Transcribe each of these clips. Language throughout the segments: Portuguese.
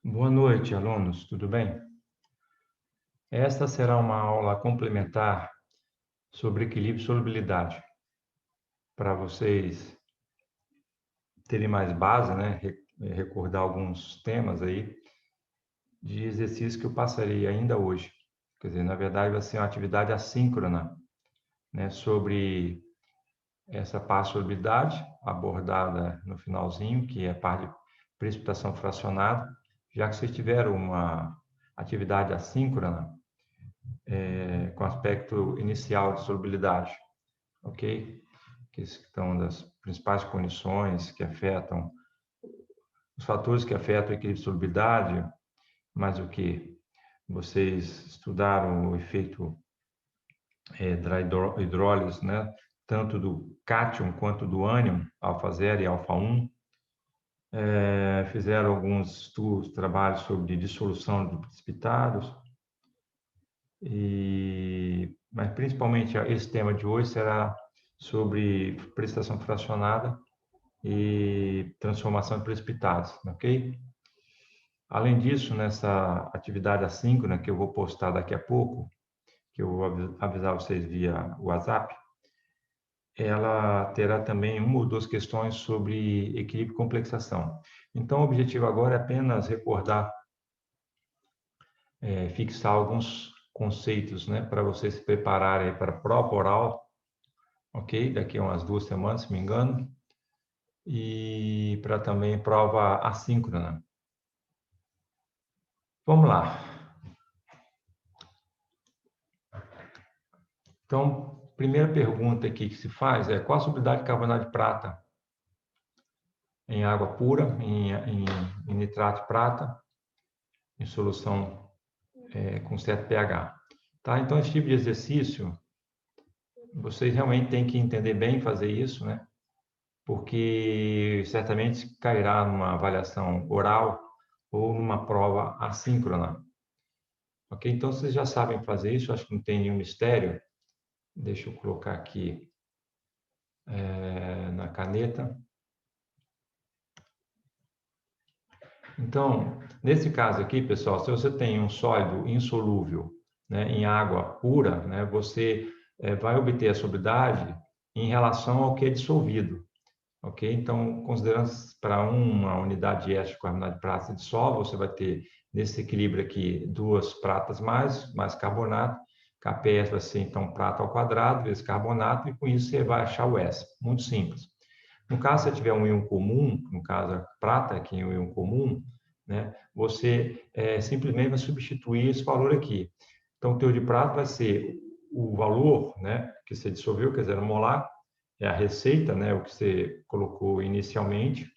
Boa noite, alunos, tudo bem? Esta será uma aula complementar sobre equilíbrio e solubilidade, para vocês terem mais base, né? Recordar alguns temas aí de exercício que eu passarei ainda hoje. Quer dizer, na verdade, vai ser uma atividade assíncrona, né? Sobre essa parte de solubilidade, abordada no finalzinho, que é a parte de precipitação fracionada, já que vocês tiveram uma atividade assíncrona, com aspecto inicial de solubilidade, ok? Que estão das principais condições que afetam, os fatores que afetam o equilíbrio de solubilidade, mas o que? Vocês estudaram o efeito da hidrólise, né? Tanto do cátion quanto do ânion, alfa 0 e alfa 1. Fizeram alguns estudos, trabalhos sobre dissolução de precipitados, mas principalmente esse tema de hoje será sobre precipitação fracionada e transformação de precipitados, ok? Além disso, nessa atividade assíncrona que eu vou postar daqui a pouco, que eu vou avisar vocês via WhatsApp, ela terá também uma ou duas questões sobre equilíbrio e complexação. Então, o objetivo agora é apenas recordar, fixar alguns conceitos, né, para vocês se prepararem para a prova oral, ok? Daqui a umas 2 semanas, se me engano, e para também prova assíncrona. Vamos lá. Então, primeira pergunta aqui que se faz é: qual a solubilidade de carbonato de prata em água pura, em nitrato de prata, em solução com certo pH? Tá? Então, esse tipo de exercício, vocês realmente têm que entender bem fazer isso, né? Porque certamente cairá numa avaliação oral ou numa prova assíncrona. Ok? Então, vocês já sabem fazer isso, acho que não tem nenhum mistério. Deixa eu colocar aqui na caneta. Então, nesse caso aqui, pessoal, se você tem um sólido insolúvel, né, em água pura, né, você vai obter a solubilidade em relação ao que é dissolvido, ok? Então, considerando para uma unidade de éster de carbonato de prata se dissolve, você vai ter nesse equilíbrio aqui 2 pratas mais carbonato, KPS vai ser então prata ao quadrado vezes carbonato, e com isso você vai achar o S. Muito simples. No caso, se você tiver um íon comum, no caso a prata, que é um íon comum, né, você simplesmente vai substituir esse valor aqui. Então, o teor de prata vai ser o valor, né, que você dissolveu, quer dizer, molar, é a receita, né, o que você colocou inicialmente,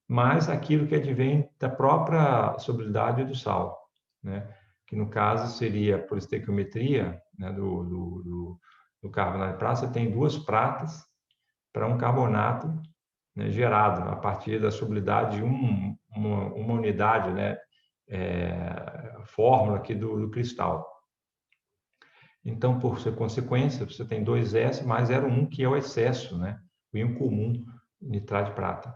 mais aquilo que advém da própria solubilidade do sal, né, que no caso seria por estequiometria, né, do carbonato de prata, você tem 2 pratas para um carbonato, né, gerado a partir da solubilidade de uma unidade, né, fórmula aqui do cristal. Então, por consequência, você tem 2S mais 0,1, que é o excesso, né, o íon comum, nitrato de prata.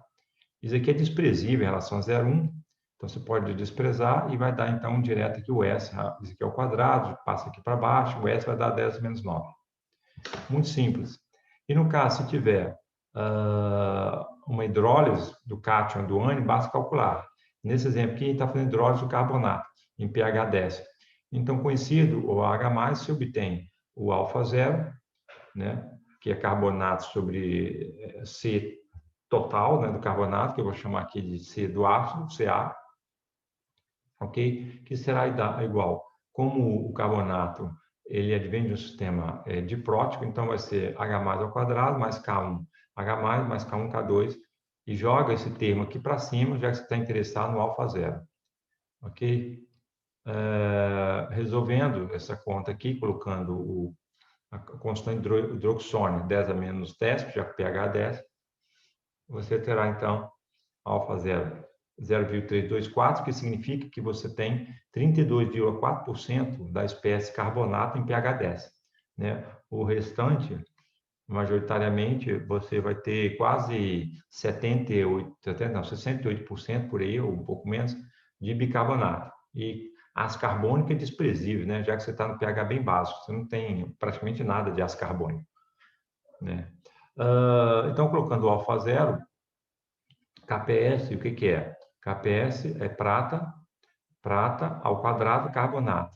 Isso aqui é desprezível em relação a 0,1, então você pode desprezar e vai dar, então, direto aqui o S, isso aqui é o quadrado, passa aqui para baixo, o S vai dar 10 menos 9. Muito simples. E no caso, se tiver uma hidrólise do cátion do ânion, basta calcular. Nesse exemplo aqui, a gente está fazendo hidrólise do carbonato, em pH 10. Então, conhecido o H+, se obtém o alfa 0, né, que é carbonato sobre C total, né, do carbonato, que eu vou chamar aqui de C do ácido, Ca, ok? Que será igual, como o carbonato ele advém de um sistema diprótico, então vai ser H+ ao quadrado mais K1, H+ mais K1, K2, e joga esse termo aqui para cima, já que você está interessado no alfa 0, ok? Resolvendo essa conta aqui, colocando a constante hidroxônio 10 a menos 10, já que o pH é 10, você terá então alfa 0 0,324, que significa que você tem 32,4% da espécie carbonato em pH 10. Né? O restante, majoritariamente, você vai ter quase 68% por aí, ou um pouco menos, de bicarbonato. E ácido carbônico é desprezível, né? Já que você está no pH bem básico, você não tem praticamente nada de ácido carbônico, né? Então, colocando o alfa zero, KPS, o que é? KPS é prata ao quadrado carbonato,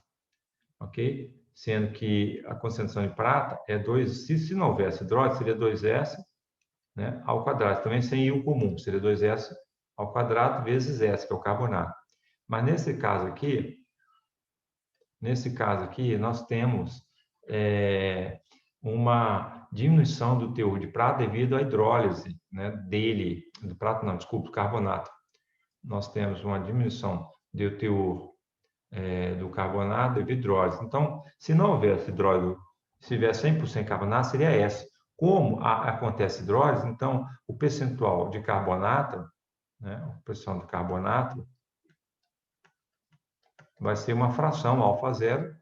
ok? Sendo que a concentração de prata é 2, se não houvesse hidrólise, seria 2S, né, ao quadrado, também sem íon comum, seria 2S ao quadrado vezes S, que é o carbonato. Mas nesse caso aqui, nós temos uma diminuição do teor de prata devido à hidrólise, né, do carbonato. Nós temos uma diminuição do teor do carbonato devido à hidrólise. Então, se não houvesse hidrólise, se tiver 100% carbonato, seria S. Como acontece hidrólise, então, o percentual de carbonato, né, o percentual de carbonato vai ser uma fração alfa zero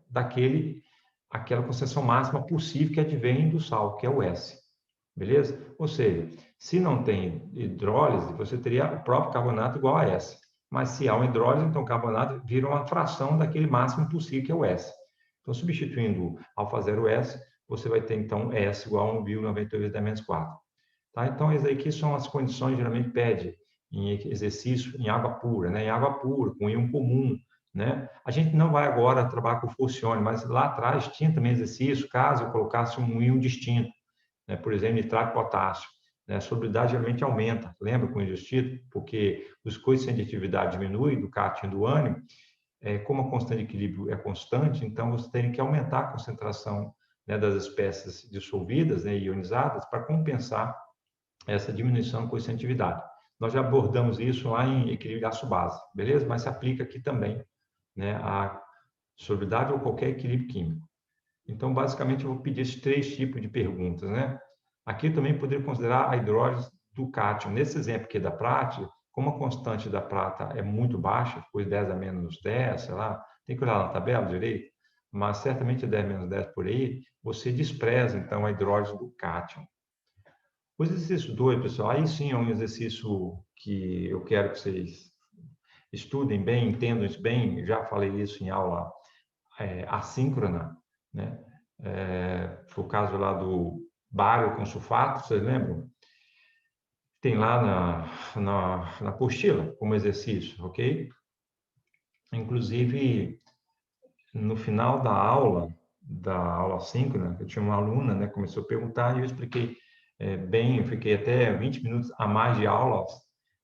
aquela concentração máxima possível que advém do sal, que é o S. Beleza? Ou seja, se não tem hidrólise, você teria o próprio carbonato igual a S. Mas se há uma hidrólise, então o carbonato vira uma fração daquele máximo possível, que é o S. Então, substituindo alfa zero S, você vai ter, então, S igual a 1,98 vezes 10 menos 4. Tá? Então, essas aqui são as condições que geralmente pede em exercício em água pura, né? Em água pura, com íon comum, né? A gente não vai agora trabalhar com furcione, mas lá atrás tinha também exercício, caso eu colocasse um íon distinto, né? Por exemplo, nitrato de potássio. Né? A solubilidade geralmente aumenta, lembra com o íon distinto? Porque os coeficientes de atividade diminuem do cátion e do ânion, como a constante de equilíbrio é constante, então você tem que aumentar a concentração, né, das espécies dissolvidas, né, ionizadas, para compensar essa diminuição da coeficiente de atividade. Nós já abordamos isso lá em equilíbrio aço-base, beleza? Mas se aplica aqui também, né, a solubilidade ou qualquer equilíbrio químico. Então, basicamente, eu vou pedir esses 3 tipos de perguntas, né? Aqui eu também poderia considerar a hidrólise do cátion. Nesse exemplo aqui da prata, como a constante da prata é muito baixa, foi 10 a menos 10, sei lá, tem que olhar na tabela direito, mas certamente 10 menos 10 por aí, você despreza, então, a hidrólise do cátion. O exercício 2, pessoal, aí sim é um exercício que eu quero que vocês estudem bem, entendam isso bem, já falei isso em aula assíncrona, né? Foi o caso lá do bário com sulfato, vocês lembram? Tem lá na apostila como exercício, ok? Inclusive, no final da aula assíncrona, eu tinha uma aluna, né, começou a perguntar e eu expliquei bem, eu fiquei até 20 minutos a mais de aula,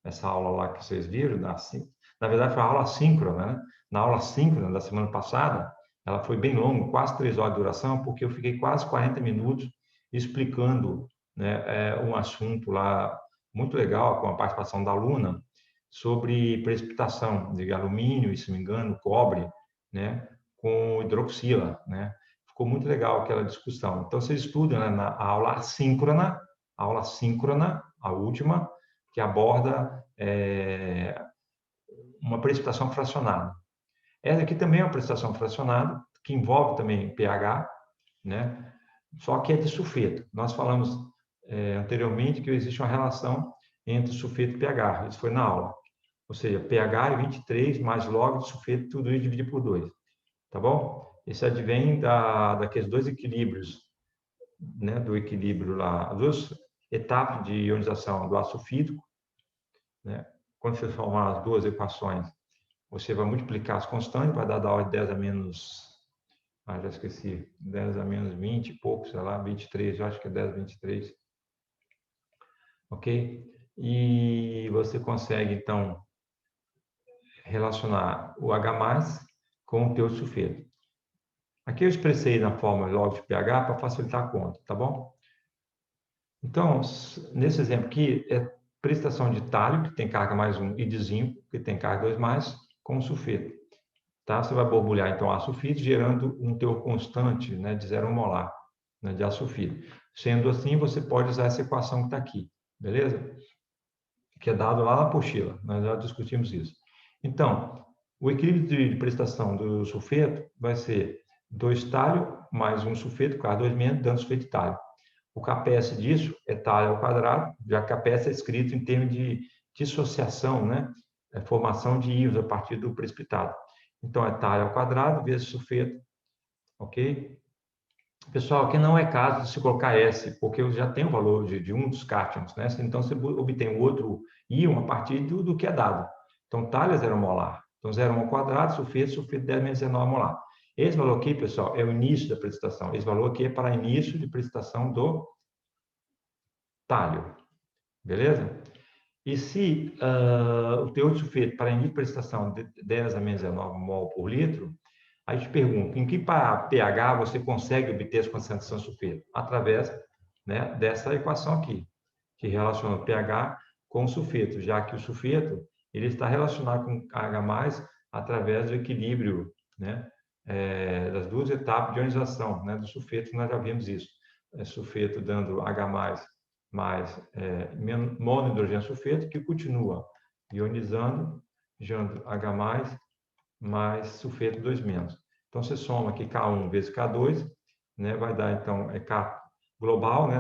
essa aula lá que vocês viram, na verdade foi a aula assíncrona, né? Na aula assíncrona da semana passada, ela foi bem longa, quase 3 horas de duração, porque eu fiquei quase 40 minutos explicando, né, um assunto lá muito legal, com a participação da aluna, sobre precipitação de alumínio, e, se não me engano, cobre, né, com hidroxila, né? Ficou muito legal aquela discussão. Então, vocês estudam, né, na aula assíncrona, a última, que aborda uma precipitação fracionada. Essa aqui também é uma precipitação fracionada, que envolve também pH, né? Só que é de sulfeto. Nós falamos anteriormente que existe uma relação entre sulfeto e pH. Isso foi na aula. Ou seja, pH é 23 mais log de sulfeto, tudo isso dividido por 2. Tá bom? Isso advém daqueles 2 equilíbrios, né? Do equilíbrio lá, 2 etapas de ionização do ácido sulfídrico, né? Quando você formar as 2 equações, você vai multiplicar as constantes, vai dar da ordem de 10 a menos... já esqueci. 10 a menos 20 e pouco, sei lá, 23, eu acho que é 10 a 23. Ok? E você consegue, então, relacionar o H+, com o teor de sulfeto. Aqui eu expressei na fórmula log de pH para facilitar a conta, tá bom? Então, nesse exemplo aqui, é precipitação de tálio, que tem carga mais 1, e de zinco, que tem carga 2+, com sulfeto. Tá? Você vai borbulhar, então, ácido sulfídrico, gerando um teor constante, né, de 0 molar, né, de ácido sulfídrico. Sendo assim, você pode usar essa equação que está aqui, beleza? Que é dado lá na apostila, nós já discutimos isso. Então, o equilíbrio de prestação do sulfeto vai ser 2 tálio mais 1 sulfeto, K2-, dando sulfeto de tálio. O Kps disso é tálio ao quadrado, já que Kps é escrito em termos de dissociação, né? formação de íons a partir do precipitado. Então, é talho ao quadrado vezes sulfeto, ok? Pessoal, aqui não é caso de se colocar S, porque eu já tenho o valor de um dos cátions, né? Então, você obtém o outro íon a partir do que é dado. Então, talho é 0 molar. Então, 0 ao quadrado, sulfeto 10 menos 19 molar. Esse valor aqui, pessoal, é o início da precipitação. Esse valor aqui é para início de precipitação do talho. Beleza? E se o teor de sulfeto para início de precipitação de 10 a menos 19 mol por litro, aí te pergunto, em que pH você consegue obter essa concentração de sulfeto? Através, né, dessa equação aqui, que relaciona o pH com o sulfeto, já que o sulfeto ele está relacionado com H+, através do equilíbrio, né, das duas etapas de ionização, né, do sulfeto, nós já vimos isso. Sulfeto dando H+, mais monohidrogênio sulfeto, que continua ionizando, gerando H+, mais sulfeto 2-. Então, você soma aqui K1 vezes K2, né, vai dar, então, K global, né,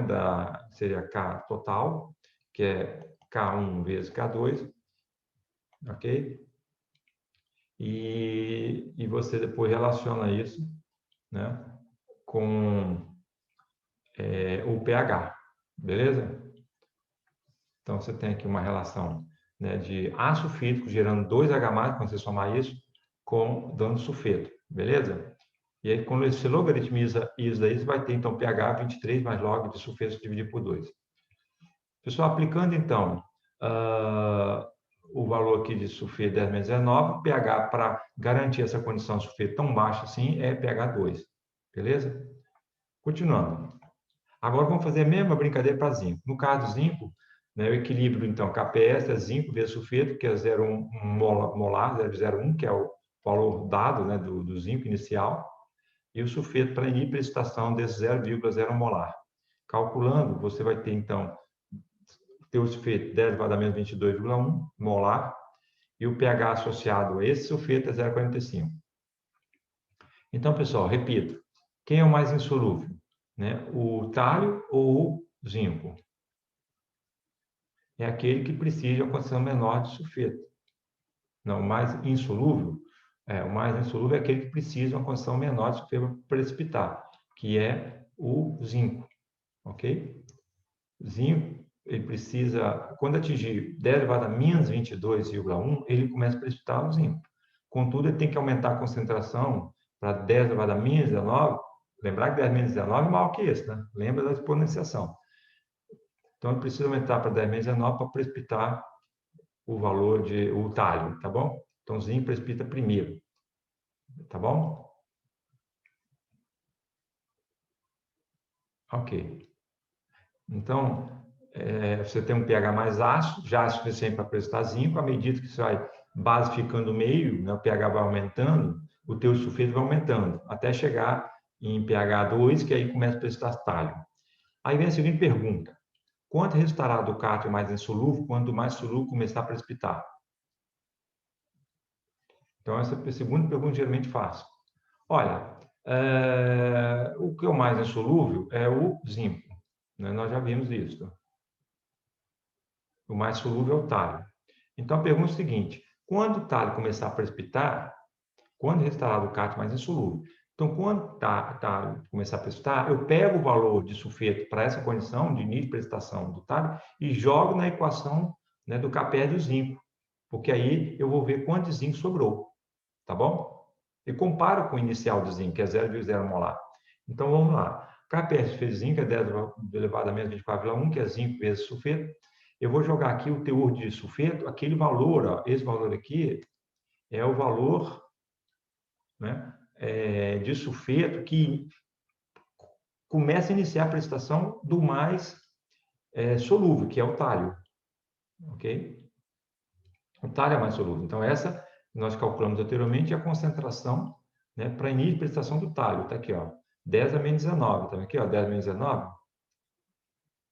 seria K total, que é K1 vezes K2, ok? E você depois relaciona isso, né, com o pH, beleza? Então, você tem aqui uma relação, né, de ácido sulfídrico gerando 2H+, quando você somar isso, dando sulfeto, beleza? E aí, quando você logaritmiza isso daí, você vai ter, então, pH 23 mais log de sulfeto dividido por 2. Pessoal, aplicando, então, o valor aqui de sulfeto 10 menos 19, pH, para garantir essa condição de sulfeto tão baixa assim, é pH 2, beleza? Continuando. Agora, vamos fazer a mesma brincadeira para zinco. No caso do zinco, né, o equilíbrio, então, KPS é zinco vezes sulfeto, que é 0,1 molar, 0,01, que é o valor dado, né, do zinco inicial, e o sulfeto para inibir a precipitação desse 0,0 molar. Calculando, você vai ter, então, o sulfeto 10 elevado a menos 22,1 molar, e o pH associado a esse sulfeto é 0,45. Então, pessoal, repito, quem é o mais insolúvel? Né? O talho ou o zinco? É aquele que precisa de uma condição menor de sulfeto. Não, o mais insolúvel é aquele que precisa de uma condição menor de sulfeto para precipitar, que é o zinco, ok? Zinco, ele precisa, quando atingir 10 elevado a menos 22,1, ele começa a precipitar o zinco. Contudo, ele tem que aumentar a concentração para 10 elevado a menos 19, lembrar que 10 menos 19 é maior que esse, né? Lembra da exponenciação. Então, ele precisa aumentar para 10 menos 19 para precipitar o valor o talho, tá bom? Então, zinco precipita primeiro, tá bom? Ok. Então, você tem um pH mais ácido, já é suficiente para precipitar zinco. À medida que você vai basificando o meio, né, o pH vai aumentando, o teu sulfeto vai aumentando, até chegar em pH 2, que aí começa a precipitar talho. Aí vem a seguinte pergunta: quanto restará do cátion mais insolúvel quando o mais solúvel começar a precipitar? Então, essa é a segunda pergunta geralmente faço. Olha, o que é o mais insolúvel é o zinco, né? Nós já vimos isso. O mais solúvel é o talho. Então, a pergunta é a seguinte: quando o talho começar a precipitar, quando restará do cátion mais insolúvel? Então, quando o talho começar a precipitar, eu pego o valor de sulfeto para essa condição de início de precipitação do talho e jogo na equação, né, do Kp do zinco, porque aí eu vou ver quanto de zinco sobrou, tá bom? E comparo com o inicial de zinco, que é 0,0 molar. Então, vamos lá. Kp vezes zinco é 10 elevado a menos 24,1, que é zinco vezes sulfeto. Eu vou jogar aqui o teor de sulfeto, aquele valor, ó, esse valor aqui é o valor, né, de sulfeto que começa a iniciar a precipitação do mais solúvel, que é o talho, ok? O talho é mais solúvel. Então, essa nós calculamos anteriormente a concentração, né, para início de precipitação do talho. Está aqui, ó, 10 a menos 19. Está aqui, ó, 10 a menos 19,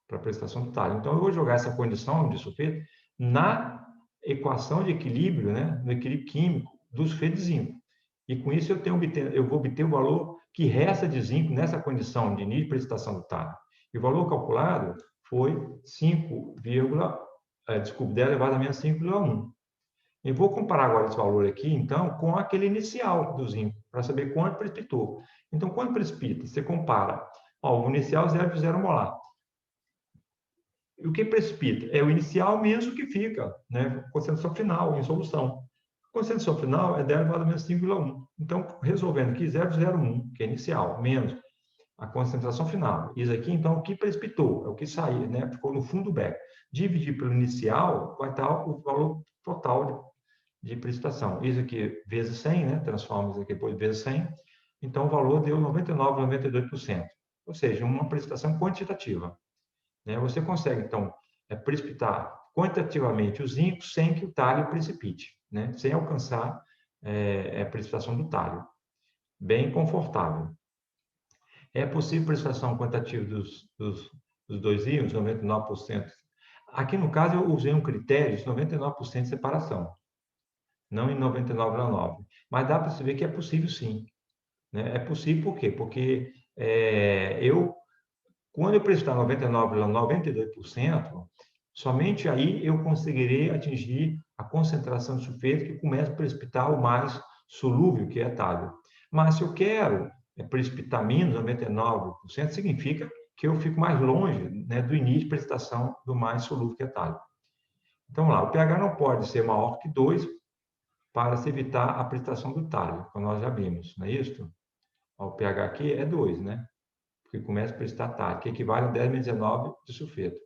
para a precipitação do talho. Então, eu vou jogar essa condição de sulfeto na equação de equilíbrio, né, no equilíbrio químico do sulfeto de zinco. E com isso eu vou obter o valor que resta de zinco nessa condição de início de precipitação do talho. E o valor calculado foi 10 elevado a menos 5,1. E vou comparar agora esse valor aqui, então, com aquele inicial do zinco, para saber quanto precipitou. Então, quando precipita, você compara, ó, o inicial 0,0 molar. E o que precipita? É o inicial menos o que fica, né? Concentração final em solução. Concentração final é 10 elevado a menos 5,1. Então, resolvendo aqui, 0,01, que é inicial, menos a concentração final. Isso aqui, então, o que precipitou, é o que saiu, né? Ficou no fundo do beco. Dividir pelo inicial, vai estar o valor total de precipitação. Isso aqui vezes 100, né? Transforma isso aqui depois vezes 100. Então, o valor deu 99,92%. Ou seja, uma precipitação quantitativa. Né? Você consegue, então, precipitar quantitativamente o zinco sem que o talho precipite, né? Sem alcançar a precipitação do talho. Bem confortável. É possível precipitação quantitativa dos dois íons, 99%. Aqui, no caso, eu usei um critério de 99% de separação, não em 99,9%. Mas dá para se ver que é possível, sim. Né? É possível por quê? Porque quando eu precipitar 99,92%, somente aí eu conseguirei atingir a concentração de sulfeto que começa a precipitar o mais solúvel, que é talho. Mas se eu quero precipitar menos 99%, significa que eu fico mais longe, né, do início de precipitação do mais solúvel, que é talho. Então, lá, o pH não pode ser maior que 2 para se evitar a precipitação do talho, como nós já vimos, não é isso? O pH aqui é 2, né? Porque começa a precipitar talho, que equivale a 10 menos 19 de sulfeto.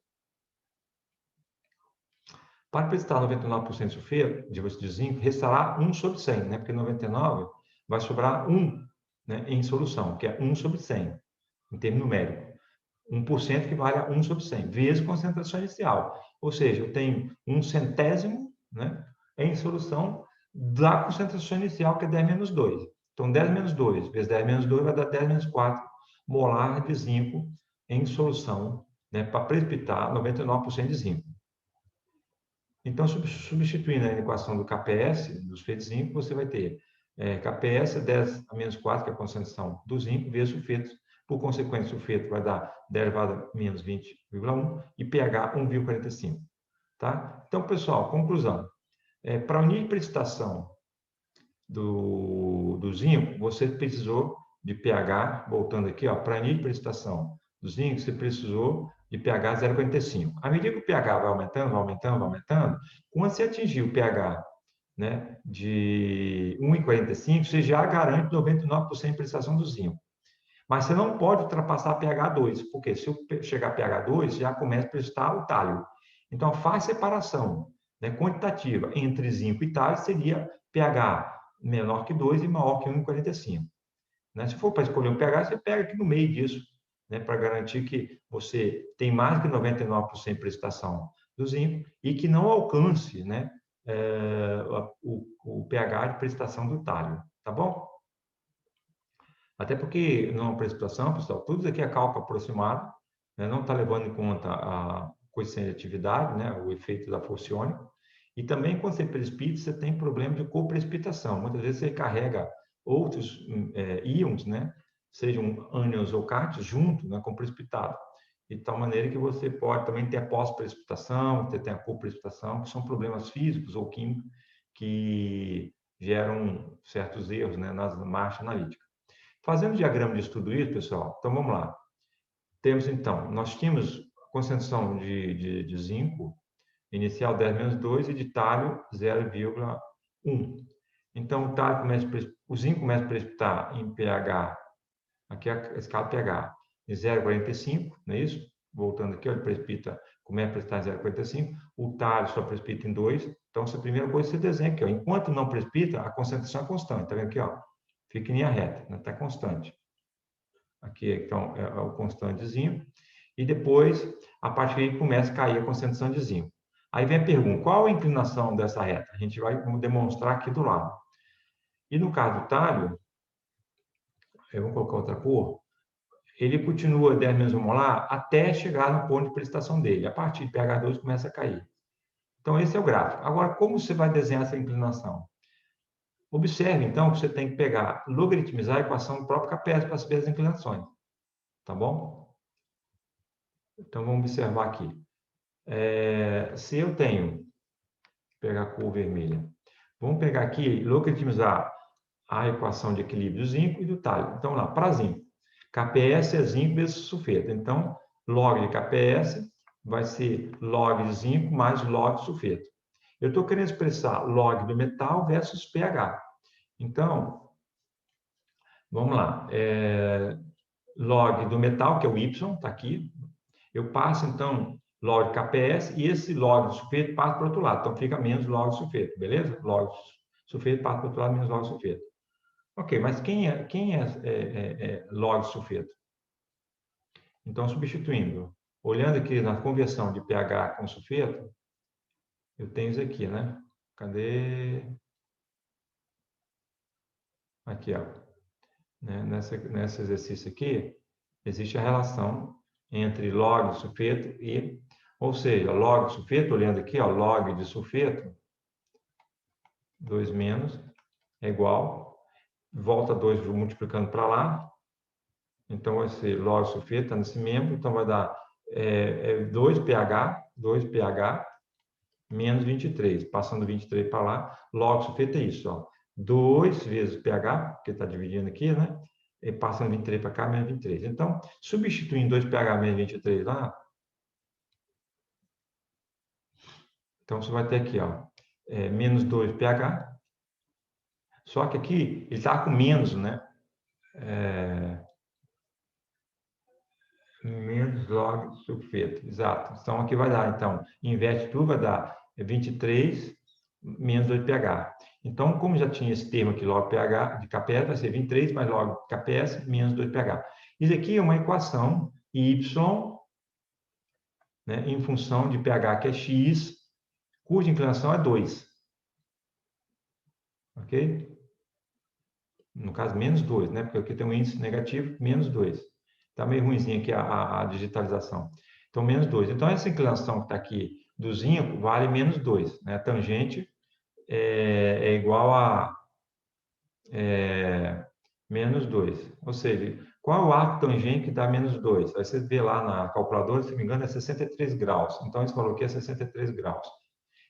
Para precipitar 99% de sulfeto, de zinco, restará 1 sobre 100, né? Porque 99 vai sobrar 1, né, em solução, que é 1 sobre 100, em termo numérico. 1% equivale a 1 sobre 100, vezes concentração inicial. Ou seja, eu tenho 1/100º, né, em solução da concentração inicial, que é 10 menos 2. Então, 10 menos 2 vezes 10 menos 2 vai dar 10 menos 4 molar de zinco em solução, né, para precipitar 99% de zinco. Então, substituindo a equação do KPS, do sulfeto de zinco, você vai ter KPS 10 a menos 4, que é a concentração do zinco, vezes sulfeto. Por consequência, o sulfeto vai dar 10 elevado a menos 20,1 e pH 1,45. Tá? Então, pessoal, conclusão. Para unir a precipitação do zinco, você precisou de pH, voltando aqui, para unir a precipitação do zinco, você precisou de pH 0,45. À medida que o pH vai aumentando, vai aumentando, vai aumentando, quando você atingir o pH, né, de 1,45, você já garante 99% de precipitação do zinco. Mas você não pode ultrapassar pH 2, porque se chegar a pH 2, já começa a precipitar o talho. Então, a separação, né, quantitativa entre zinco e talho seria pH menor que 2 e maior que 1,45. Né? Se for para escolher um pH, você pega aqui no meio disso, né, para garantir que você tem mais que 99% de precipitação do zinco e que não alcance, né, o pH de precipitação do talho. Tá bom? Até porque, numa precipitação, pessoal, tudo isso aqui é cálculo aproximado, né, não está levando em conta a coeficiente de atividade, né, o efeito da força iônica. E também, quando você precipita, você tem problema de coprecipitação. Muitas vezes você carrega outros íons, né, sejam ânions ou cátions, junto, né, com precipitado. De tal maneira que você pode também ter a pós-precipitação, você tem a coprecipitação, que são problemas físicos ou químicos que geram certos erros, né, nas marchas analíticas. Fazendo diagrama de estudo isso, pessoal, então vamos lá. Temos, então, nós tínhamos concentração de zinco, inicial 10 menos 2 e de talho 0,1. Então, o zinco começa a precipitar em pH, aqui é a escala pH, em 0,45, não é isso? Voltando aqui, ele precipita, começa a precipitar em 0,45, o talho só precipita em 2. Então, essa primeira coisa que você desenha aqui, ó. Enquanto não precipita, a concentração é constante, está vendo aqui, ó? Fica em linha reta, está constante. Aqui, então, é o constantezinho. E depois, a partir daí, começa a cair a concentração de zinco. Aí vem a pergunta, qual a inclinação dessa reta? A gente vai demonstrar aqui do lado. E no caso do talho, eu vou colocar outra cor, ele continua 10 menos 1 molar até chegar no ponto de precipitação dele. A partir de pH 2 começa a cair. Então, esse é o gráfico. Agora, como você vai desenhar essa inclinação? Observe, então, que você tem que pegar, logaritmizar a equação do próprio KPS para saber as inclinações. Tá bom? Então, vamos observar aqui. Se eu tenho, vou pegar a cor vermelha, Vamos pegar aqui e logaritmizar a equação de equilíbrio do zinco e do talho. Então, lá, para zinco, KPS é zinco vezes sulfeto. Então, log de KPS vai ser log de zinco mais log de sulfeto. Eu estou querendo expressar log do metal versus pH. Então, vamos lá. Log do metal, que é o Y, está aqui. Eu passo, então, log de KPS e esse log de sulfeto passa para o outro lado. Então, fica menos log de sulfeto, beleza? Log de sulfeto passa para o outro lado, menos log de sulfeto. Ok, mas quem é log de sulfeto? Então, substituindo, olhando aqui na conversão de pH com sulfeto, eu tenho isso aqui, né? Cadê? Aqui, ó. Nesse exercício aqui, existe a relação entre log de sulfeto e, ou seja, log de sulfeto, olhando aqui, ó, log de sulfeto, 2 menos, é igual, volta 2 multiplicando para lá, então vai ser log de sulfeto, está nesse membro, então vai dar 2pH menos 23, passando 23 para lá, log de sulfeto é isso, ó, 2 vezes pH, porque está dividindo aqui, né? E passando 23 para cá, menos 23. Então, substituindo 2pH menos 23 lá, então você vai ter aqui, ó, menos 2pH, só que aqui ele está com menos, né? Menos log de sulfeto, exato. Então, aqui vai dar, então, inverte tudo, vai dar 23 menos 2pH. Então, como já tinha esse termo aqui, log pH de KPS, vai ser 23 mais log KPS menos 2pH. Isso aqui é uma equação Y, né, em função de pH, que é X, cuja inclinação é 2. Ok? No caso, menos 2, né? Porque aqui tem um índice negativo, menos 2. Está meio ruimzinho aqui a digitalização. Então, menos 2. Então, essa inclinação que está aqui do zinco vale menos 2. Né? A tangente é igual a menos 2. Ou seja, qual é o arco tangente que dá menos 2? Aí você vê lá na calculadora, se não me engano, é 63 graus. Então, esse valor aqui é 63 graus.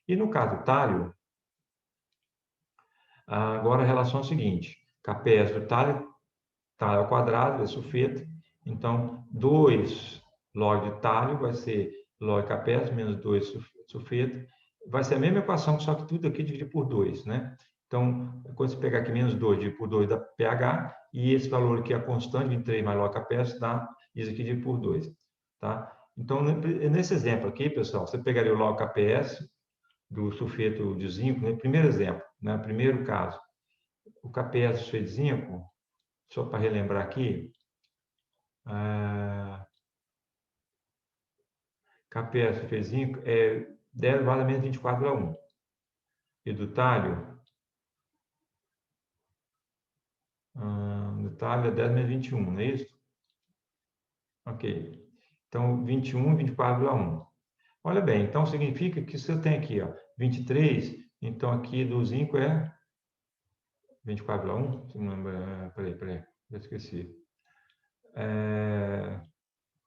E no caso talho, agora a relação é a seguinte: KPS do talho ao quadrado é sulfeto. Então, 2 log de talho vai ser log KPS menos 2 sulfeto. Vai ser a mesma equação, só que tudo aqui dividido por 2, né? Então, quando você pegar aqui menos 2 dividido por 2 dá pH, e esse valor aqui é a constante, 23 mais log KPS, dá isso aqui dividido por 2, tá? Então, nesse exemplo aqui, pessoal, você pegaria o log KPS do sulfeto de zinco, no primeiro exemplo, né? Primeiro caso, o KPS do sulfeto de zinco, só para relembrar aqui, KPS do sulfeto de zinco é 10 elevado a menos 24,1. E do talho, é 10 menos 21, não é isso? Ok. Então, 21 e 24,1. Olha bem, então significa que se eu tenho aqui, ó, 23, então aqui do zinco é 24,1? Se não lembra, peraí, eu esqueci.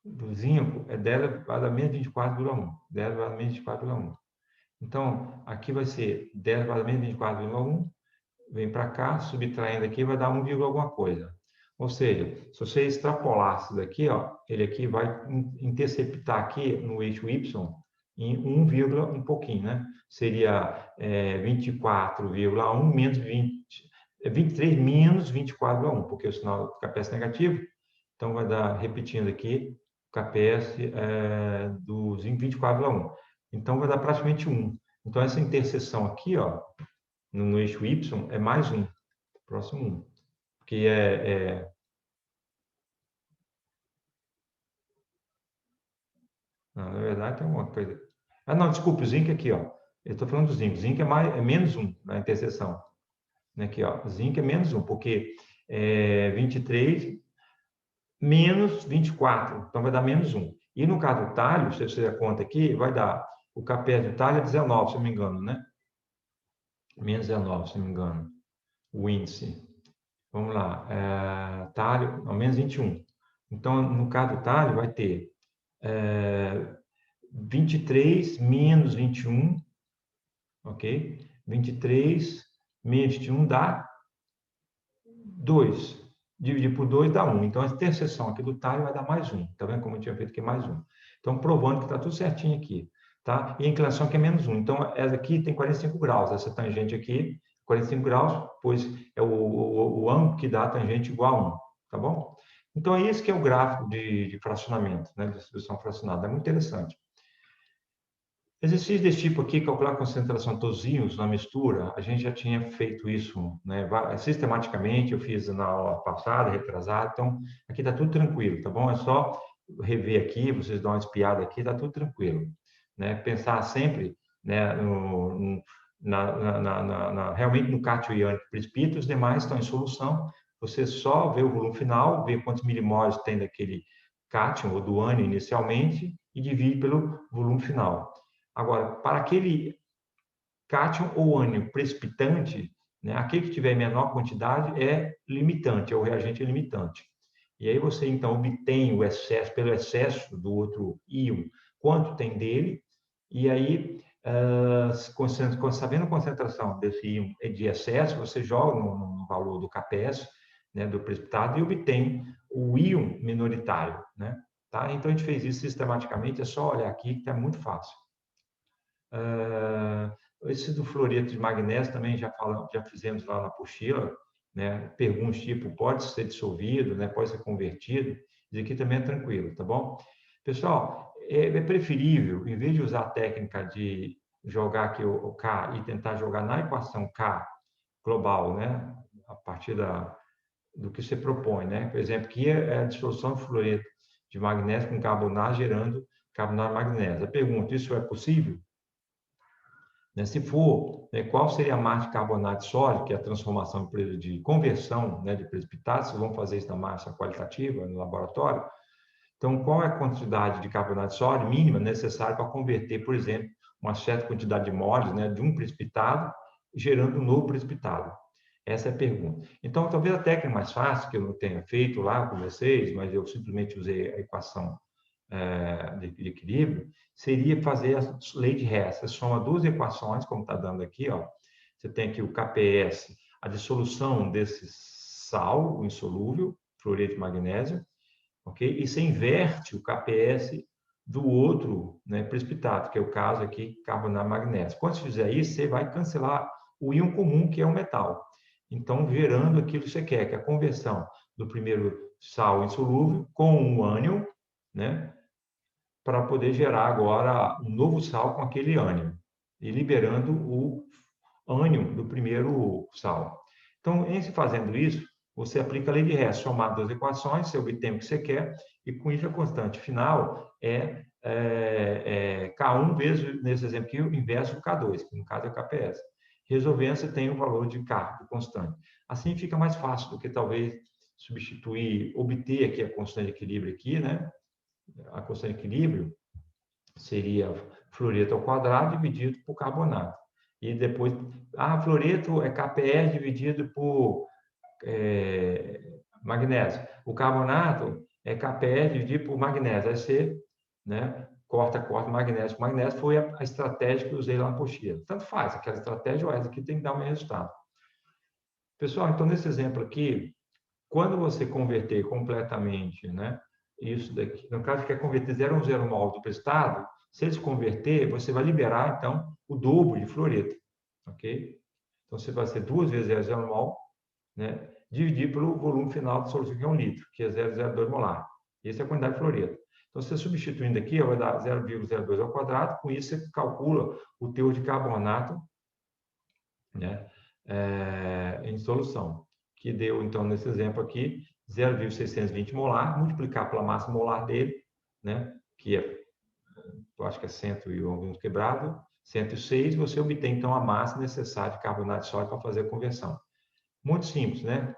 Do zinco é 10 elevado a menos 24,1. 10 elevado a menos 24,1. Então, aqui vai ser 10 elevado a menos 24,1. Vem para cá, subtraindo aqui, vai dar 1, alguma coisa. Ou seja, se você extrapolar isso daqui, ó, ele aqui vai interceptar aqui no eixo Y em 1, um pouquinho, né? Seria 24,1 menos 23 menos 24,1, porque o sinal do KPS é negativo. Então, vai dar, repetindo aqui, o KPS do zinco 24,1. Então, vai dar praticamente 1. Então, essa interseção aqui, ó, no eixo Y, é mais 1, próximo 1. Porque Não, na verdade, tem uma coisa... não, desculpe, o zinco aqui, ó. Eu estou falando do zinco. O zinco é menos 1 na interseção. Aqui, ó. O zinco é menos 1, porque 23 menos 24. Então, vai dar menos 1. E no caso do talho, se você fizer a conta aqui, vai dar... O KPS do talho é 19, se não me engano, né? Menos 19, se não me engano. O índice. Vamos lá. Talho, não, menos 21. Então, no caso do talho, vai ter 23 menos 21, ok? 23 menos 21 dá 2. Dividir por 2 dá 1. Então, a interseção aqui do talho vai dar mais 1. Tá vendo como eu tinha feito aqui mais 1? Então, provando que está tudo certinho aqui. Tá? E a inclinação aqui é menos 1. Então, essa aqui tem 45 graus. Essa tangente aqui, 45 graus, pois é o ângulo que dá a tangente igual a 1. Tá bom? Então, é isso que é o gráfico de fracionamento, né? De distribuição fracionada. É muito interessante. Exercício desse tipo aqui, calcular a concentração de todos os íons na mistura, a gente já tinha feito isso, né, sistematicamente, eu fiz na aula passada, retrasada, então aqui está tudo tranquilo, tá bom? É só rever aqui, vocês dão uma espiada aqui, está tudo tranquilo. Né? Pensar sempre, né, realmente no cátion iônico precipita, os demais estão em solução, você só vê o volume final, vê quantos milimoles tem daquele cátion ou do ânion inicialmente e divide pelo volume final. Agora, para aquele cátion ou ânion precipitante, né, aquele que tiver menor quantidade é limitante, é o reagente limitante. E aí você, então, obtém o excesso, pelo excesso do outro íon, quanto tem dele, e aí, sabendo a concentração desse íon de excesso, você joga no valor do KPS, né, do precipitado, e obtém o íon minoritário. Né? Tá? Então, a gente fez isso sistematicamente, é só olhar aqui, que está muito fácil. Esse do fluoreto de magnésio também já fizemos lá na apostila, né? Perguntas tipo, pode ser dissolvido, né? Pode ser convertido. Isso aqui também é tranquilo, tá bom? Pessoal, é preferível, em vez de usar a técnica de jogar aqui o K e tentar jogar na equação K global, né? A partir do que você propõe, né? Por exemplo, que é a dissolução de fluoreto de magnésio com carbonato gerando carbonato de magnésio. A pergunta, isso é possível? Se for, qual seria a massa de carbonato sólido, que é a transformação de conversão, né, de precipitados, vocês vão fazer isso na massa qualitativa no laboratório. Então, qual é a quantidade de carbonato sólido mínima necessária para converter, por exemplo, uma certa quantidade de moles, né, de um precipitado, gerando um novo precipitado? Essa é a pergunta. Então, talvez a técnica mais fácil, que eu não tenha feito lá com vocês, mas eu simplesmente usei a equação de equilíbrio, seria fazer a lei de Hess. Você soma duas equações, como está dando aqui, ó. Você tem aqui o KPS, a dissolução desse sal, o insolúvel, fluoreto de magnésio, ok? E você inverte o KPS do outro, né, precipitado, que é o caso aqui, carbonato de magnésio. Quando você fizer isso, você vai cancelar o íon comum, que é o metal. Então, gerando aquilo que você quer, que é a conversão do primeiro sal insolúvel com o ânion, né, para poder gerar agora um novo sal com aquele ânion e liberando o ânion do primeiro sal. Então, em se fazendo isso, você aplica a lei de Hess, somar duas equações, você obtém o que você quer, e com isso a constante final é K1 vezes, nesse exemplo aqui, o inverso do K2, que no caso é o KPS. Resolvendo, você tem o valor de K, do constante. Assim fica mais fácil do que talvez substituir, obter aqui a constante de equilíbrio aqui, né? A constante de equilíbrio seria fluoreto ao quadrado dividido por carbonato. E depois, fluoreto é KPS dividido por magnésio. O carbonato é KPS dividido por magnésio. Aí você, né, corta magnésio com magnésio. Foi a estratégia que eu usei lá na apostila. Tanto faz, aquela estratégia ou essa aqui tem que dar o mesmo resultado. Pessoal, então nesse exemplo aqui, quando você converter completamente, né, isso daqui, no caso, quer converter 0,1 mol do precipitado, se eles converter, você vai liberar, então, o dobro de fluoreto, ok? Então, você vai ser 2 vezes 0,0 mol, né, dividir pelo volume final da solução, que é 1 litro, que é 0,02 molar. Essa é a quantidade de fluoreto. Então, você substituindo aqui, vai dar 0,02 ao quadrado, com isso você calcula o teor de carbonato, né, em solução, que deu, então, nesse exemplo aqui, 0,620 molar, multiplicar pela massa molar dele, né, que eu acho que é 100 e alguns quebrado, 106, você obtém, então, a massa necessária de carbonato sólido para fazer a conversão. Muito simples, né?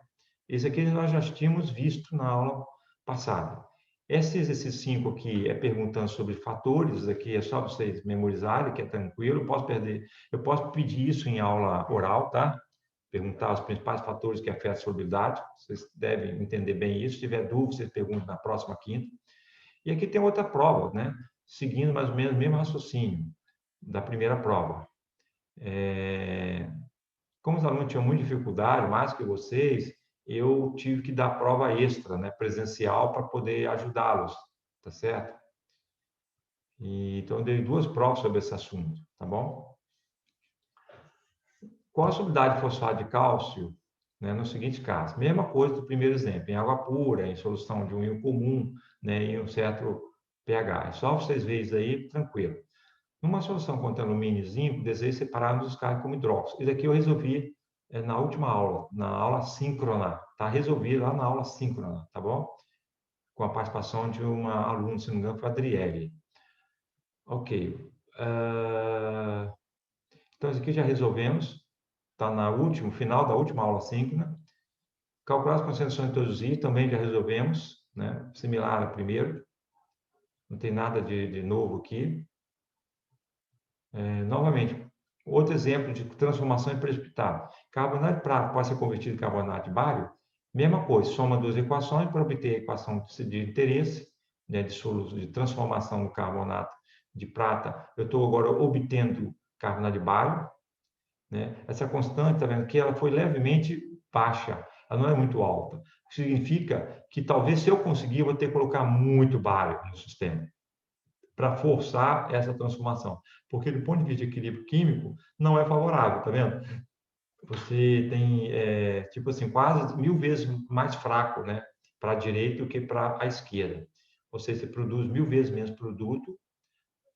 Esse aqui nós já tínhamos visto na aula passada. Esse exercício 5 aqui é perguntando sobre fatores, aqui é só vocês memorizarem, que é tranquilo, eu posso pedir isso em aula oral, tá? Perguntar os principais fatores que afetam a solubilidade, vocês devem entender bem isso, se tiver dúvida, vocês perguntam na próxima quinta. E aqui tem outra prova, né? Seguindo mais ou menos o mesmo raciocínio da primeira prova. Como os alunos tinham muita dificuldade, mais que vocês, eu tive que dar prova extra, né, presencial, para poder ajudá-los, tá certo? Então, eu dei 2 provas sobre esse assunto, tá bom? Qual a solubilidade de fosfato de cálcio, né, no seguinte caso? Mesma coisa do primeiro exemplo, em água pura, em solução de um íon comum, né, em um certo pH. É só vocês verem isso aí, tranquilo. Numa solução contendo alumínio e zinco, desejo separar um dos carros como hidróxido. Isso aqui eu resolvi na última aula, na aula síncrona. Tá resolvido lá na aula síncrona, tá bom? Com a participação de uma aluna, se não me engano, foi a Adriele. Ok. Então, isso aqui já resolvemos. Está no final da última aula síncrona. Calcular as concentrações de todos os itens também já resolvemos, né? Similar ao primeiro. Não tem nada de novo aqui. Novamente, outro exemplo de transformação em precipitado. Carbonato de prata pode ser convertido em carbonato de bário. Mesma coisa, soma 2 equações para obter a equação de interesse, né, de transformação do carbonato de prata. Eu estou agora obtendo carbonato de bário. Né? Essa constante, está vendo que ela foi levemente baixa, ela não é muito alta. Significa que talvez, se eu conseguir, eu vou ter que colocar muito bário no sistema para forçar essa transformação. Porque, do ponto de vista de equilíbrio químico, não é favorável, tá vendo? Você tem, tipo assim, quase 1000 vezes mais fraco, né, para a direita do que para a esquerda. Ou seja, você produz 1000 vezes menos produto,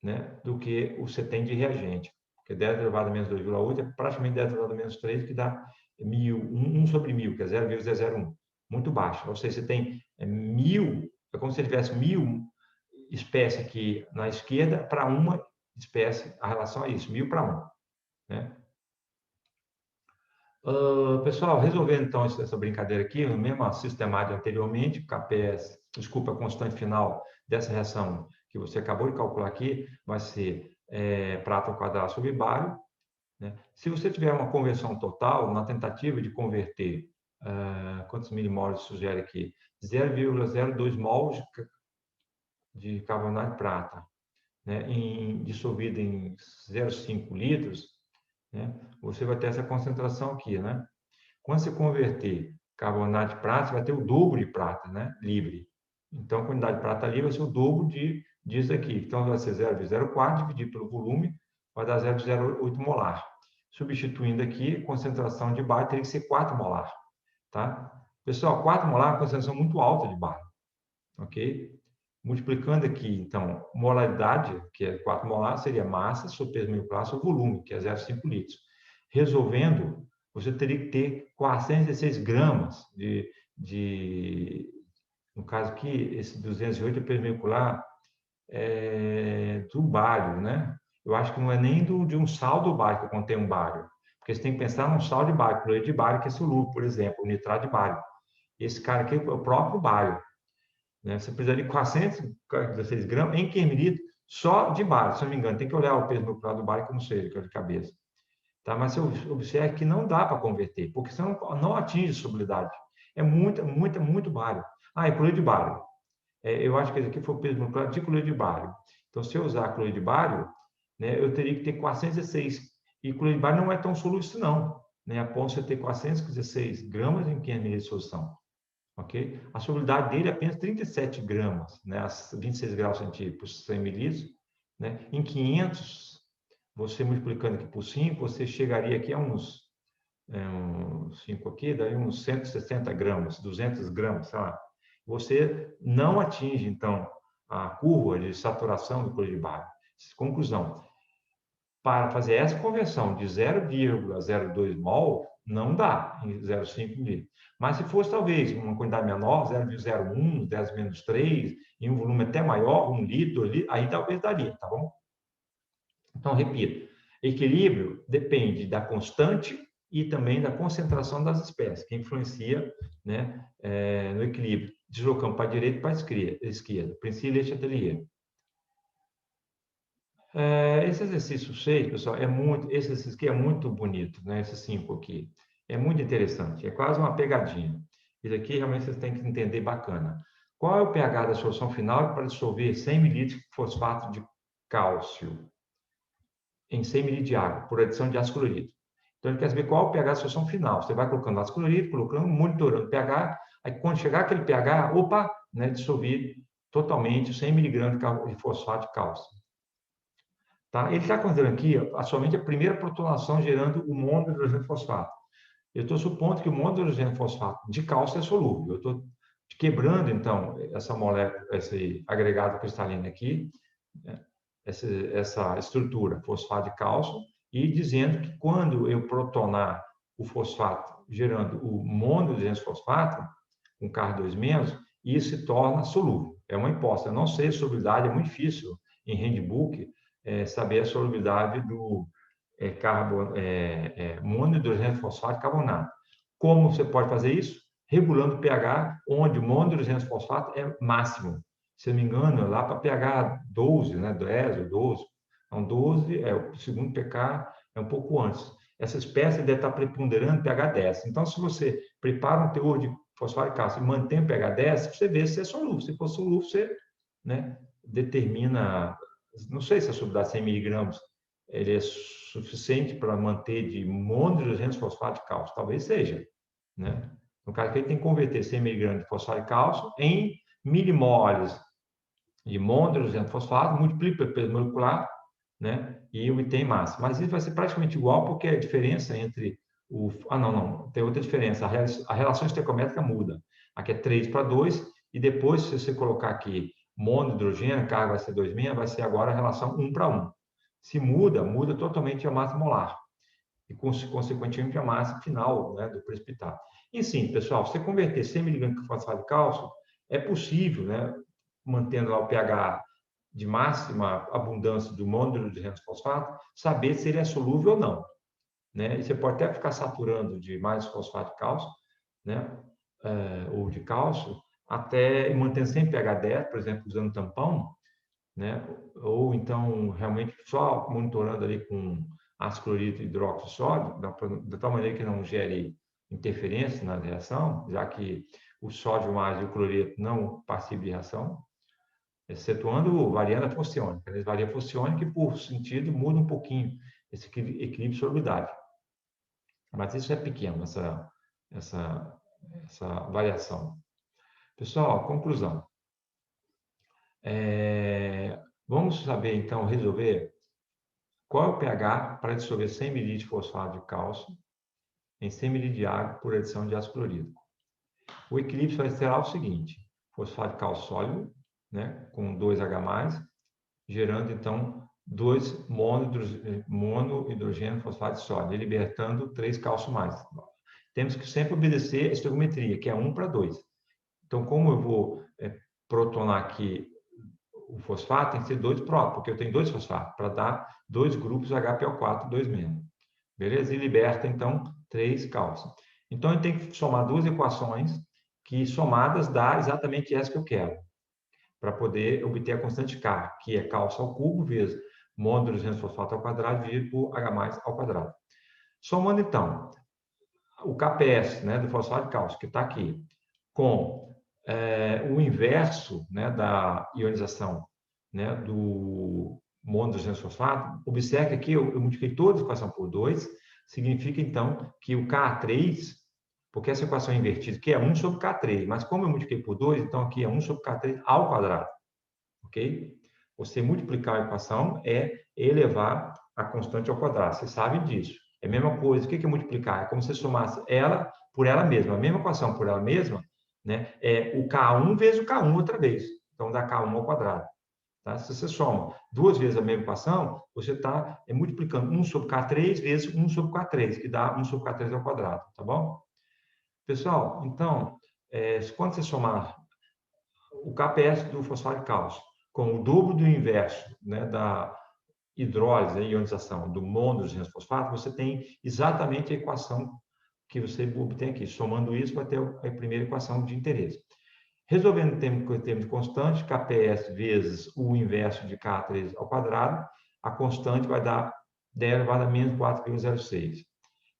né, do que você tem de reagente. Porque 10 elevado a menos 2,8 é praticamente 10 elevado a menos 3, que dá 1 sobre 1000, que é 0,001. Muito baixo. Ou seja, você tem 1000, é como se você tivesse 1000 espécie aqui na esquerda para uma espécie, a relação a isso, 1000 para 1. Né? Pessoal, resolvendo então essa brincadeira aqui, no mesmo sistemática anteriormente, KPS, desculpa, a constante final dessa reação que você acabou de calcular aqui, vai ser prata ao quadrado sobre bário. Né? Se você tiver uma conversão total, na tentativa de converter, quantos milimoles sugere aqui? 0,02 mols de carbonato de prata, né, dissolvido em 0,5 litros, né, você vai ter essa concentração aqui, né? Quando você converter carbonato de prata, você vai ter o dobro de prata, né, livre. Então, a quantidade de prata livre vai ser o dobro disso aqui. Então, vai ser 0,04 dividido pelo volume, vai dar 0,08 molar. Substituindo aqui, a concentração de bário teria que ser 4 molar, tá? Pessoal, 4 molar é uma concentração muito alta de bário, ok? Multiplicando aqui, então, molaridade, que é 4 molar, seria massa sobre peso molecular sobre volume, que é 0,5 litros. Resolvendo, você teria que ter 416 gramas no caso aqui, esse 208 é peso molecular do bário, né? Eu acho que não é nem de um sal do bário que contém um bário, porque você tem que pensar num sal de bário, cloreto de bário, que é solúvel, por exemplo, o nitrato de bário. Esse cara aqui é o próprio bário. Né? Você precisa de 416 gramas em quermelito só de bário, se não me engano. Tem que olhar o peso molecular do bário, que eu não sei, que é de cabeça. Tá? Mas você observa que não dá para converter, porque você não atinge solubilidade. É muito bário. Ah, é cloreto de bário. Eu acho que esse aqui foi o peso molecular de cloreto de bário. Então, se eu usar cloreto de bário, né, eu teria que ter 416. E cloreto de bário não é tão solúvel assim, não. Né? A ponto de você ter 416 gramas em 500 ml de solução. Ok? A solubilidade dele é apenas 37 gramas, né? 26 graus centígrados por 100 mililitros. Né? Em 500, você multiplicando aqui por 5, você chegaria aqui a uns 5 aqui, daí uns 160 gramas, 200 gramas, sei lá. Você não atinge, então, a curva de saturação do cloreto de bário. Conclusão, para fazer essa conversão de 0,02 mol, não dá em 0,5 mililitros. Mas se fosse, talvez, uma quantidade menor, 0,01, 10 menos 3, em um volume até maior, 1 litro, 2 litros, aí talvez daria, tá bom? Então, repito, equilíbrio depende da constante e também da concentração das espécies, que influencia, né, no equilíbrio. Deslocando para a direita e para a esquerda. Princípio de Chatelier. Esse exercício 6, pessoal, esse exercício aqui é muito bonito, né? Esse 5 aqui. É muito interessante, é quase uma pegadinha. Isso aqui realmente vocês têm que entender bacana. Qual é o pH da solução final para dissolver 100 ml de fosfato de cálcio em 100 ml de água, por adição de ácido clorídrico? Então, ele quer saber qual é o pH da solução final. Você vai colocando ácido clorídrico, colocando, monitorando o pH, aí quando chegar aquele pH, opa, né, dissolver totalmente 100 mg de fosfato de cálcio. Tá? Ele está considerando aqui somente a primeira protonação gerando o monohidrogênio fosfato. Eu estou supondo que o monohidrogênio fosfato de cálcio é solúvel. Eu estou quebrando, então, essa molécula, esse agregado cristalino aqui, né, essa estrutura, fosfato de cálcio, e dizendo que quando eu protonar o fosfato, gerando o monohidrogênio fosfato, com Car2-, isso se torna solúvel. É uma hipótese. Eu não sei a solubilidade, é muito difícil em handbook saber a solubilidade do monohidrogênio fosfato de carbonato. Como você pode fazer isso? Regulando o pH, onde o monohidrogênio fosfato é máximo. Se não me engano, é lá para pH 12, né? 10 ou 12. Então, 12 o segundo pK é um pouco antes. Essa espécie deve estar preponderando pH 10. Então, se você prepara um teor de fosfato de cálcio e mantém o pH 10, você vê se é solúvel. Se for solúvel, você, né, determina, não sei se a solubilidade 100 miligramas ele é suficiente para manter de monohidrogênio fosfato de cálcio. Talvez seja, né? No caso aqui, ele tem que converter 100 mg de fosfato de cálcio em milimoles de monohidrogênio fosfato, multiplica pelo peso molecular, né? E obtém massa. Mas isso vai ser praticamente igual, porque a diferença entre o... não, tem outra diferença. A relação estequiométrica muda. Aqui é 3:2, e depois, se você colocar aqui monohidrogênio, a carga vai ser 2,6, vai ser agora a relação 1:1. Se muda, muda totalmente a massa molar e, consequentemente, a massa final, né, do precipitado. E sim, pessoal, se você converter 100 mg de fosfato de cálcio, é possível, né, mantendo lá o pH de máxima abundância do monohidrogênio fosfato, saber se ele é solúvel ou não, né? E você pode até ficar saturando de mais fosfato de cálcio, né, ou de cálcio, até mantendo sempre pH 10, por exemplo, usando tampão, né? Ou então realmente só monitorando ali com ácido clorídrico e hidróxido sódio, de tal maneira que não gere interferência na reação, já que o sódio mais e o cloreto não participam de reação, excetuando variando a fostiônica. A variante fostiônica, por sentido, muda um pouquinho esse equilíbrio de solubilidade. Mas isso é pequeno, essa variação. Pessoal, conclusão. Vamos saber, então, resolver qual é o pH para dissolver 100 ml de fosfato de cálcio em 100 ml de água por adição de ácido clorídrico. O equilíbrio vai ser o seguinte: fosfato de cálcio sólido, né, com 2H+, gerando, então, 2 monohidrogênio fosfato de sódio, libertando 3 cálcio mais. Temos que sempre obedecer a estequiometria, que é 1:2. Então, como eu vou protonar aqui o fosfato, tem que ser 2 prótons, porque eu tenho 2 fosfatos, para dar 2 grupos HPO4, 2-. Beleza? E liberta, então, 3 cálcio. Então, eu tenho que somar duas equações que, somadas, dá exatamente essa que eu quero, para poder obter a constante K, que é cálcio ao cubo vezes monohidrogênio fosfato ao quadrado dividido por H+ ao quadrado. Somando, então, o KPS, né, do fosfato de cálcio, que está aqui, com o inverso, né, da ionização, né, do monohidrogênio fosfato, observe que aqui eu multipliquei toda a equação por 2, significa, então, que o K3, porque essa equação é invertida, que é 1 sobre K3, mas como eu multipliquei por 2, então aqui é 1 sobre K3 ao quadrado, ok? Você multiplicar a equação é elevar a constante ao quadrado, você sabe disso. É a mesma coisa, o que é multiplicar? É como se você somasse ela por ela mesma, a mesma equação por ela mesma, né? É o K1 vezes o K1 outra vez, então dá K1 ao quadrado. Tá? Se você soma duas vezes a mesma equação, você está multiplicando 1 sobre K3 vezes 1 sobre K3, que dá 1 sobre K3 ao quadrado, tá bom? Pessoal, então, quando você somar o KPS do fosfato de cálcio com o dobro do inverso, né, da hidrólise, a ionização do monohidrogênio fosfato, você tem exatamente a equação que você obtém aqui. Somando isso, vai ter a primeira equação de interesse. Resolvendo em termos de constante, KPS vezes o inverso de K3 ao quadrado, a constante vai dar 10 elevado a menos 4,06.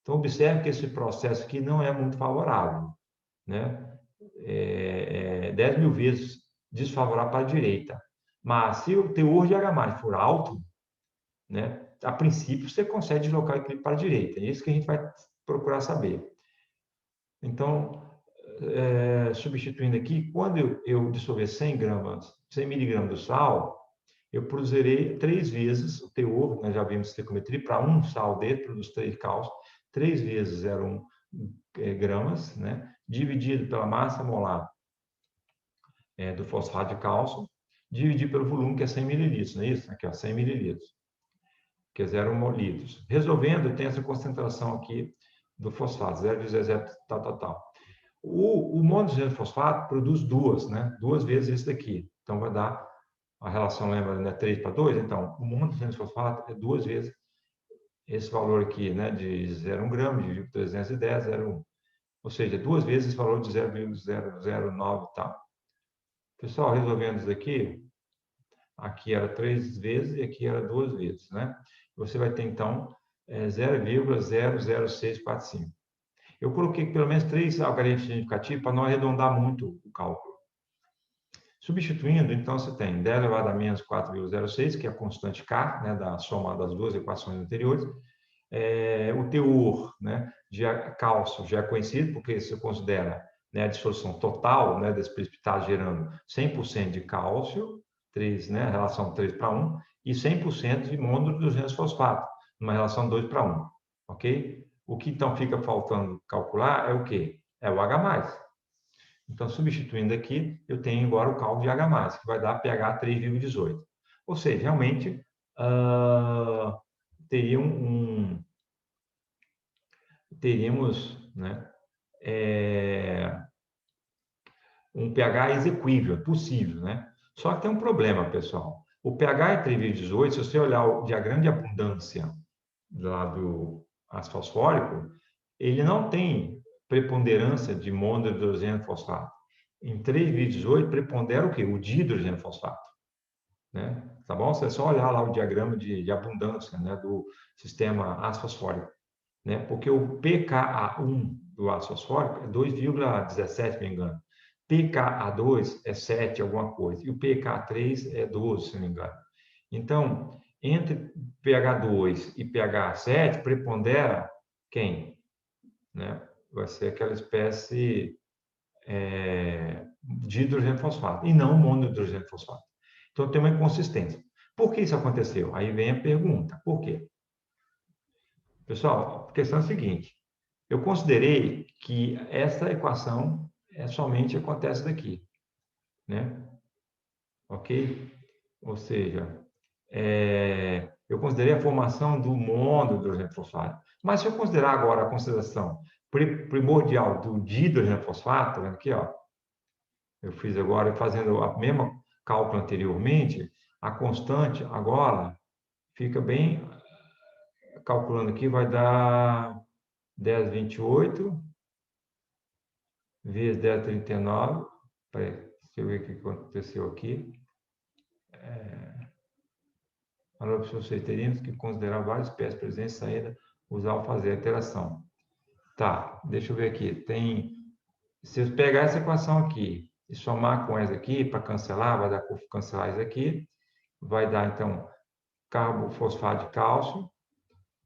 Então, observe que esse processo aqui não é muito favorável, né? 10 mil vezes desfavorável para a direita. Mas, se o teor de H+ for alto, né, A princípio, você consegue deslocar o equilíbrio para a direita. É isso que a gente vai procurar saber. Então, substituindo aqui, quando eu dissolver 100 miligramas do sal, eu produzirei 3 vezes o teor, nós já vimos estequiometria, para um sal dentro dos 3 cálcios, 3 vezes 0,1 gramas, né, dividido pela massa molar do fosfato de cálcio, dividido pelo volume, que é 100 mililitros, não é isso? Aqui, ó, 100 mililitros, que é 0,1 litros. Resolvendo, tem essa concentração aqui do fosfato, 0,0, tal. O monofosfato produz duas vezes esse daqui. Então, vai dar, a relação, lembra, né, 3 para 2? Então, o monofosfato é 2 vezes esse valor aqui, né, de 0,1 grama, dividido por 310, 0,1. Ou seja, 2 vezes esse valor de 0,009 e tal. Pessoal, resolvendo isso aqui era 3 vezes e aqui era 2 vezes, né? Você vai ter, então, 0,00645. Eu coloquei pelo menos 3 algarismos significativos para não arredondar muito o cálculo. Substituindo, então, você tem 10 elevado a menos 4,06, que é a constante K, né, da soma das duas equações anteriores. O teor, né, de cálcio já é conhecido, porque se considera, né, a dissolução total, né, desse precipitado gerando 100% de cálcio, 3, né, relação 3 para 1, e 100% de monodrogênio-fosfato, numa relação 2 para 1, ok? O que então fica faltando calcular é o quê? É o H+. Então, substituindo aqui, eu tenho agora o cálculo de H+, que vai dar pH 3,18. Ou seja, realmente, teríamos, né, um pH exequível, possível, né? Só que tem um problema, pessoal. O pH é 3,18, se você olhar o diagrama de abundância lá do ácido fosfórico, ele não tem preponderância de monodrogênio fosfato. Em 3,18 prepondera o quê? O dihidrogênio fosfato, né? Tá bom? Você é só olhar lá o diagrama de abundância, né, do sistema ácido fosfórico, né? Porque o pKa1 do ácido fosfórico é 2,17, se não me engano. pKa2 é 7 alguma coisa. E o pKa3 é 12, se não me engano. Então, entre pH2 e pH7, prepondera quem? Né? Vai ser aquela espécie de hidrogênio fosfato, e não monohidrogênio fosfato. Então, tem uma inconsistência. Por que isso aconteceu? Aí vem a pergunta, por quê? Pessoal, a questão é a seguinte, eu considerei que essa equação somente acontece daqui, né? Ok? Ou seja, eu considerei a formação do monodrogênio fosfato. Mas se eu considerar agora a consideração primordial do dihidrogênio fosfato, vendo aqui, ó, eu fiz agora, fazendo a mesma cálculo anteriormente, a constante agora fica bem, calculando aqui, vai dar 10,28 vezes 10,39. Deixa eu ver o que aconteceu aqui. Para vocês teríamos que considerar várias espécies presentes e saída, usar ao fazer a interação. Tá, deixa eu ver aqui. Se eu pegar essa equação aqui e somar com essa aqui, para cancelar, vai dar por cancelar isso aqui, vai dar, então, carbofosfato de cálcio,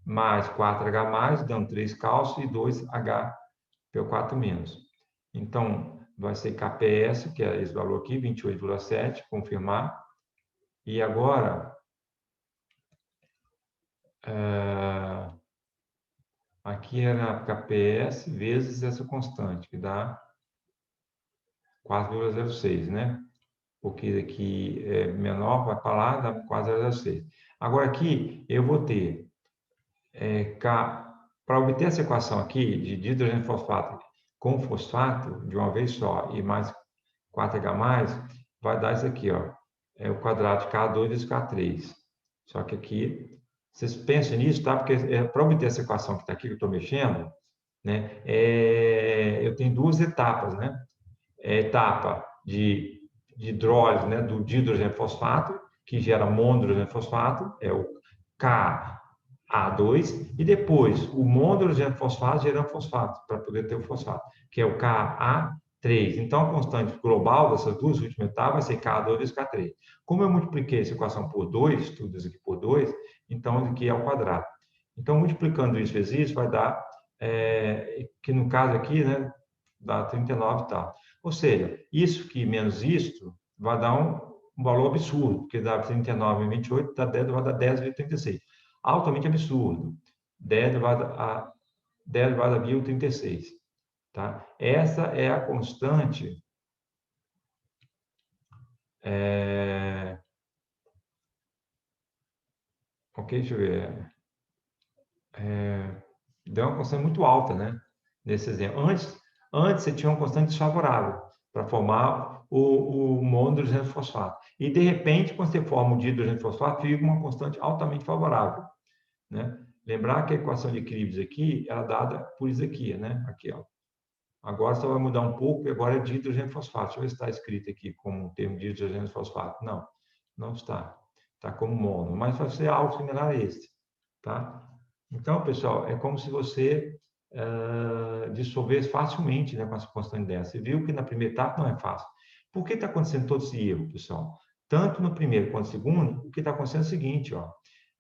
mais 4H+, dando 3 cálcio e 2HPO4-. Então, vai ser KPS, que é esse valor aqui, 28,7, confirmar. E agora, aqui era KPS vezes essa constante, que dá 4,06, né? Porque aqui é menor, vai para lá, dá 4,06. Agora aqui, eu vou ter, para obter essa equação aqui, de dihidrogênio fosfato com fosfato, de uma vez só, e mais 4H+, vai dar isso aqui, ó, é o quadrado de K2 vezes K3. Só que aqui, vocês pensem nisso, tá? Porque para obter essa equação que está aqui, que eu estou mexendo, né, eu tenho duas etapas, né? Etapa de hidrólise, né, do dihidrogênio fosfato, que gera monodrogênio fosfato, é o Ka2, e depois o monodrogênio fosfato gerando fosfato, para poder ter o fosfato, que é o Ka3. Então, a constante global dessas duas últimas etapas vai ser Ka2 vezes K3. Como eu multipliquei essa equação por 2, tudo isso aqui por 2, então aqui é ao quadrado. Então, multiplicando isso vezes isso, vai dar, que no caso aqui, né, dá 39 e tal. Ou seja, isso aqui menos isto vai dar um valor absurdo, porque dá 39 e 28, dá 10, vai dar 10,36. Altamente absurdo. 10 elevado a 10,36. Tá? Essa é a constante ok, deixa eu ver. Deu uma constante muito alta, né? Nesse exemplo. Antes você tinha uma constante desfavorável para formar o monodrogênio fosfato. E, de repente, quando você forma o dihidrogênio fosfato, fica uma constante altamente favorável, né? Lembrar que a equação de equilíbrios aqui era dada por isso aqui, né? Aqui, ó. Agora só vai mudar um pouco, e agora é dihidrogênio fosfato. Deixa eu ver se está escrito aqui como um termo de dihidrogênio fosfato. Não, não está. Está como mono, mas vai ser algo similar a esse, tá? Então, pessoal, é como se você dissolvesse facilmente, né, com essa constante dessa. Você viu que na primeira etapa não é fácil. Por que está acontecendo todo esse erro, pessoal? Tanto no primeiro quanto no segundo, o que está acontecendo é o seguinte, ó,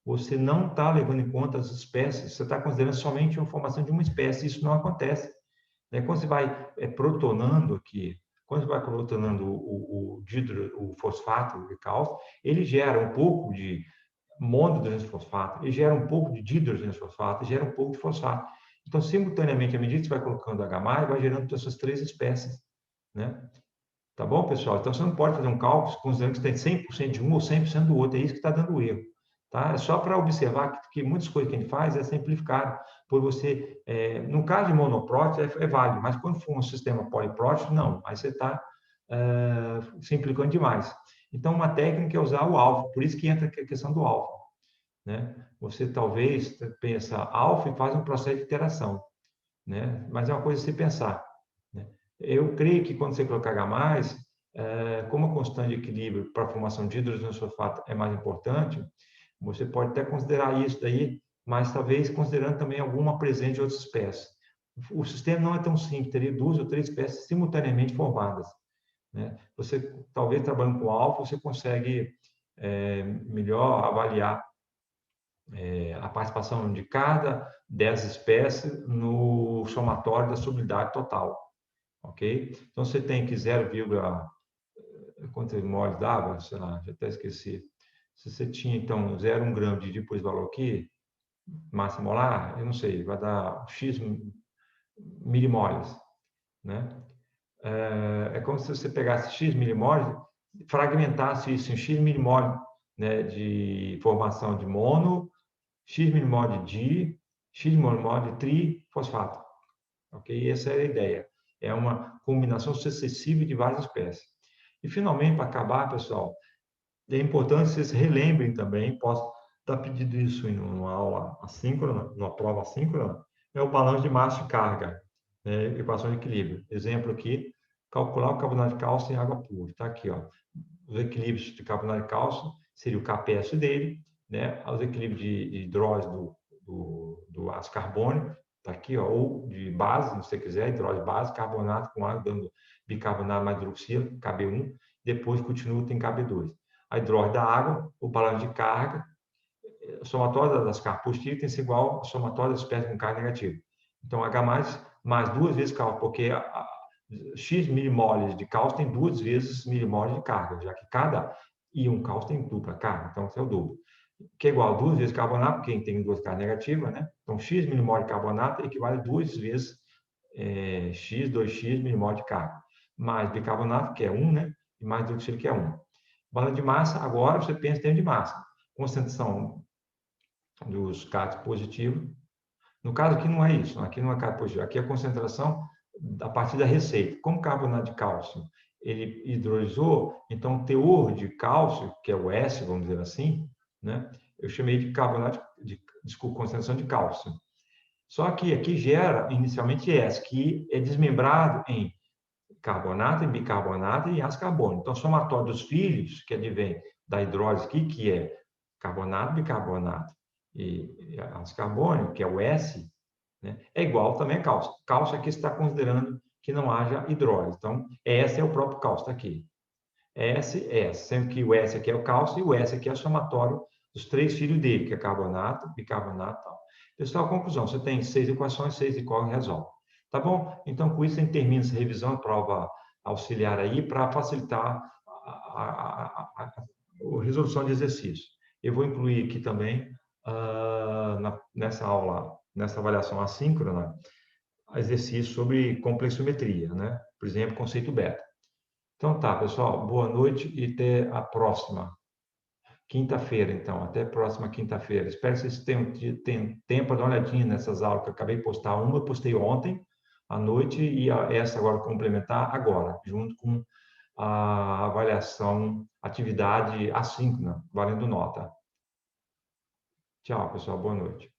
você não está levando em conta as espécies, você está considerando somente a formação de uma espécie, isso não acontece. Né? Quando você vai protonando aqui, quando você vai protonando o fosfato de cálcio, ele gera um pouco de monodrogênio fosfato, ele gera um pouco de dihidrogênio fosfato, ele gera um pouco de fosfato. Então, simultaneamente, à medida que você vai colocando H+, vai gerando essas três espécies, né? Tá bom, pessoal? Então, você não pode fazer um cálculo considerando que você tem 100% de um ou 100% do outro. É isso que está dando erro. Tá? É só para observar que muitas coisas que a gente faz é simplificar. Por você, no caso de monoprótese, é válido, mas quando for um sistema poliprótese, não. Aí você está simplificando demais. Então, uma técnica é usar o alfa. Por isso que entra a questão do alfa. Né? Você talvez pensa alfa e faz um processo de iteração. Né? Mas é uma coisa a se pensar. Né? Eu creio que quando você colocar H+, como a constante de equilíbrio para a formação de hidrogênio sulfato é mais importante, você pode até considerar isso daí, mas talvez considerando também alguma presente de outras espécies. O sistema não é tão simples, teria 2 ou 3 espécies simultaneamente formadas. Né? Você, talvez trabalhando com alfa, você consegue melhor avaliar a participação de cada 10 espécies no somatório da solubilidade total, ok? Então, você tem que 0, quantos moles d'água, sei lá, já até esqueci. Se você tinha, então, 0,1 grama de depois valor aqui, massa molar, eu não sei, vai dar X milimoles, né? É como se você pegasse X milimoles, fragmentasse isso em X milimoles, né, de formação de mono, X milimoles de di, X milimoles de trifosfato. Ok? Essa é a ideia. É uma combinação sucessiva de várias espécies. E, finalmente, para acabar, pessoal, é importante que vocês relembrem também, posso estar pedindo isso em uma aula assíncrona, numa prova assíncrona, é o balanço de massa e carga, né? Equação de equilíbrio. Exemplo aqui, calcular o carbonato de cálcio em água pura. Está aqui, ó. Os equilíbrios de carbonato de cálcio seria o Kps dele, né? Os equilíbrios de hidrólise do ácido carbônico, está aqui, ó, ou de base, se você quiser, hidrólise base, carbonato com água, dando bicarbonato mais hidroxila, Kb1, depois continua, tem Kb2. A hidrólise da água, o balanço de carga, a somatória das cargas positivas tem que ser igual à somatória das espécies com carga negativa. Então, H mais 2 vezes cálcio, porque X milimoles de cálcio tem 2 vezes milimoles de carga, já que cada íon cálcio tem dupla carga, então esse é o dobro. Que é igual a 2 vezes carbonato, porque tem 2 cargas negativas, né? Então, X milimoles de carbonato equivale a 2 vezes X, 2x milimoles de carga. Mais bicarbonato, que é 1, né? E mais hidroxílio, que é 1. Balanço de massa, agora você pensa em termos de massa. Concentração dos CATs positivos. No caso aqui não é isso, aqui não é CAT positivo, aqui é a concentração a partir da receita. Como o carbonato de cálcio ele hidrolisou, então o teor de cálcio, que é o S, vamos dizer assim, né? Eu chamei de carbonato desculpa, concentração de cálcio. Só que aqui gera inicialmente S, que é desmembrado em carbonato, em bicarbonato e ácido carbônico. Então, o somatório dos filhos, que advém da hidrólise aqui, que é carbonato, bicarbonato e ácido carbônico, que é o S, né, é igual também a cálcio. Cálcio aqui está considerando que não haja hidrólise. Então, S é o próprio cálcio, está aqui. S, sendo que o S aqui é o cálcio e o S aqui é o somatório dos 3 filhos dele, que é carbonato, bicarbonato e tal. Pessoal, conclusão, você tem 6 equações, 6 incógnitas, resolve. Tá bom? Então, com isso, a gente termina essa revisão, prova auxiliar aí, para facilitar a resolução de exercício. Eu vou incluir aqui também, nessa aula, nessa avaliação assíncrona, exercício sobre complexometria, né? Por exemplo, conceito beta. Então tá, pessoal, boa noite e até a próxima quinta-feira, então. Até a próxima quinta-feira. Espero que vocês tenham tempo para dar uma olhadinha nessas aulas que eu acabei de postar. Uma eu postei ontem à noite e essa agora complementar agora, junto com a avaliação, atividade assíncrona, valendo nota. Tchau, pessoal. Boa noite.